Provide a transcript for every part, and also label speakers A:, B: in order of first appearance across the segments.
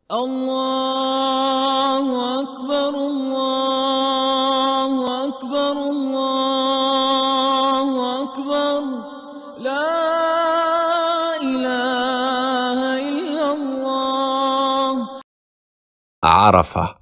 A: الله أكبر الله أكبر الله أكبر لا إله إلا الله.
B: Arafah.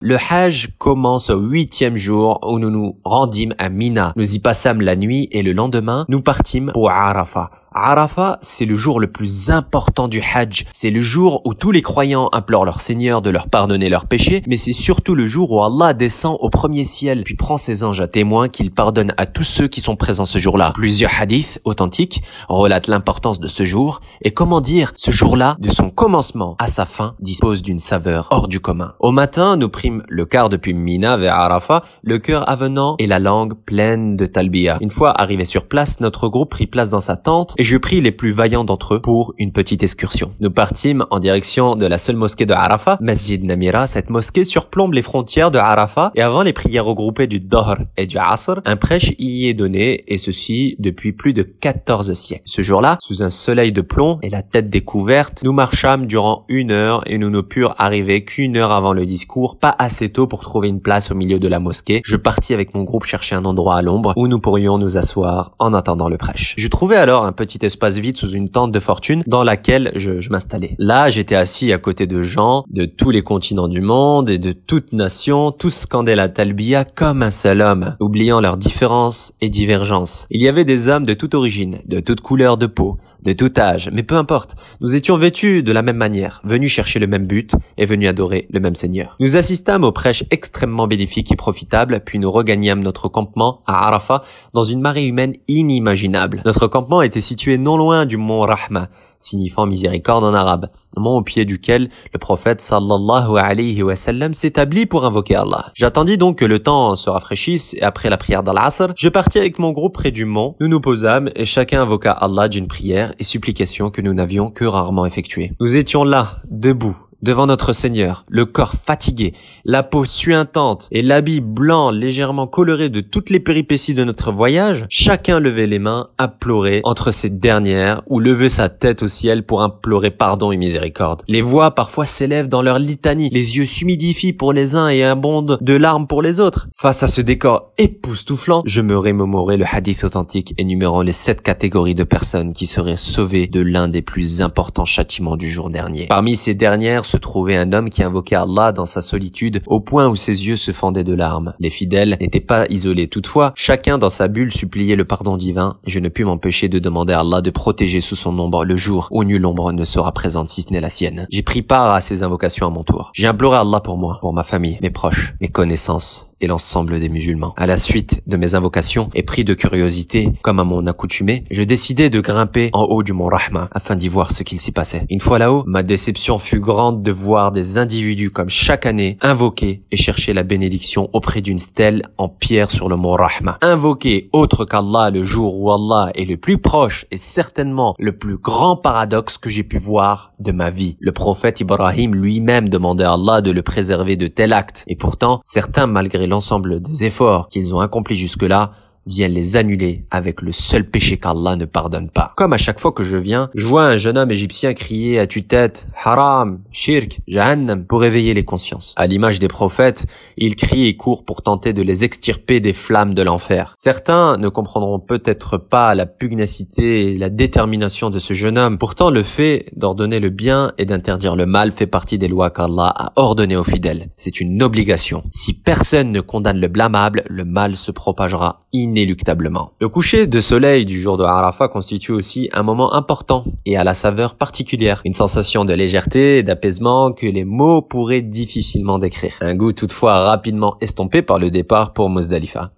B: Le Hajj commence au 8e jour où nous nous rendîmes à Mina. Nous y passâmes la nuit et le lendemain, nous partîmes pour Arafah. Arafah, c'est le jour le plus important du Hajj. C'est le jour où tous les croyants implorent leur Seigneur de leur pardonner leurs péchés, mais c'est surtout le jour où Allah descend au premier ciel, puis prend ses anges à témoin qu'il pardonne à tous ceux qui sont présents ce jour-là. Plusieurs hadiths authentiques relatent l'importance de ce jour et comment dire, ce jour-là, de son commencement à sa fin, dispose d'une saveur hors du commun. Au matin, nous prîmes le quart depuis Mina vers Arafah, le cœur avenant et la langue pleine de talbiya. Une fois arrivé sur place, notre groupe prit place dans sa tente et je pris les plus vaillants d'entre eux pour une petite excursion. Nous partîmes en direction de la seule mosquée de Arafah, Masjid Namira. Cette mosquée surplombe les frontières de Arafah et avant les prières regroupées du Dahr et du Asr, un prêche y est donné et ceci depuis plus de 14 siècles. Ce jour-là, sous un soleil de plomb et la tête découverte, nous marchâmes durant 1 heure et nous ne purent arriver qu'1 heure avant le discours, pas assez tôt pour trouver une place au milieu de la mosquée. Je partis avec mon groupe chercher un endroit à l'ombre où nous pourrions nous asseoir en attendant le prêche. Je trouvais alors un petit espace vide sous une tente de fortune dans laquelle je m'installais. Là, j'étais assis à côté de gens de tous les continents du monde et de toutes nations, tous scandaient la talbiya comme un seul homme, oubliant leurs différences et divergences. Il y avait des hommes de toute origine, de toute couleur de peau, de tout âge, mais peu importe. Nous étions vêtus de la même manière, venus chercher le même but et venus adorer le même Seigneur. Nous assistâmes au prêche extrêmement bénéfique et profitable, puis nous regagnâmes notre campement à Arafah dans une marée humaine inimaginable. Notre campement était situé non loin du mont Rahma, signifiant miséricorde en arabe, mont au pied duquel le prophète sallallahu alayhi wa sallam s'établit pour invoquer Allah. J'attendis donc que le temps se rafraîchisse et après la prière d'Al-Asr, je partis avec mon groupe près du mont. Nous nous posâmes et chacun invoqua Allah d'une prière et supplication que nous n'avions que rarement effectuée. Nous étions là, debout, devant notre Seigneur, le corps fatigué, la peau suintante et l'habit blanc légèrement coloré de toutes les péripéties de notre voyage, chacun levait les mains, implorait entre ces dernières ou levait sa tête au ciel pour implorer pardon et miséricorde. Les voix parfois s'élèvent dans leur litanie, les yeux s'humidifient pour les uns et abondent de larmes pour les autres. Face à ce décor époustouflant, je me remémorais le hadith authentique énumérant les 7 catégories de personnes qui seraient sauvées de l'un des plus importants châtiments du jour dernier. Parmi ces dernières se trouvait un homme qui invoquait Allah dans sa solitude au point où ses yeux se fendaient de larmes. Les fidèles n'étaient pas isolés. Toutefois, chacun dans sa bulle suppliait le pardon divin. Je ne pus m'empêcher de demander à Allah de protéger sous son ombre le jour où nulle ombre ne sera présente si ce n'est la sienne. J'ai pris part à ces invocations à mon tour. J'ai imploré Allah pour moi, pour ma famille, mes proches, mes connaissances et l'ensemble des musulmans. À la suite de mes invocations et pris de curiosité, comme à mon accoutumée, je décidai de grimper en haut du mont Rahma afin d'y voir ce qu'il s'y passait. Une fois là-haut, ma déception fut grande de voir des individus comme chaque année invoquer et chercher la bénédiction auprès d'une stèle en pierre sur le mont Rahma. Invoquer autre qu'Allah le jour où Allah est le plus proche est certainement le plus grand paradoxe que j'ai pu voir de ma vie. Le prophète Ibrahim lui-même demandait à Allah de le préserver de tel acte. Et pourtant, certains, malgré l'ensemble des efforts qu'ils ont accomplis jusque-là, viennent les annuler avec le seul péché qu'Allah ne pardonne pas. Comme à chaque fois que je viens, je vois un jeune homme égyptien crier à tue-tête « Haram, Shirk, Jahannam » pour éveiller les consciences. À l'image des prophètes, il crie et court pour tenter de les extirper des flammes de l'enfer. Certains ne comprendront peut-être pas la pugnacité et la détermination de ce jeune homme. Pourtant, le fait d'ordonner le bien et d'interdire le mal fait partie des lois qu'Allah a ordonnées aux fidèles. C'est une obligation. Si personne ne condamne le blâmable, le mal se propagera inéluctablement. Le coucher de soleil du jour de Arafah constitue aussi un moment important et à la saveur particulière. Une sensation de légèreté et d'apaisement que les mots pourraient difficilement décrire. Un goût toutefois rapidement estompé par le départ pour Muzdalifa.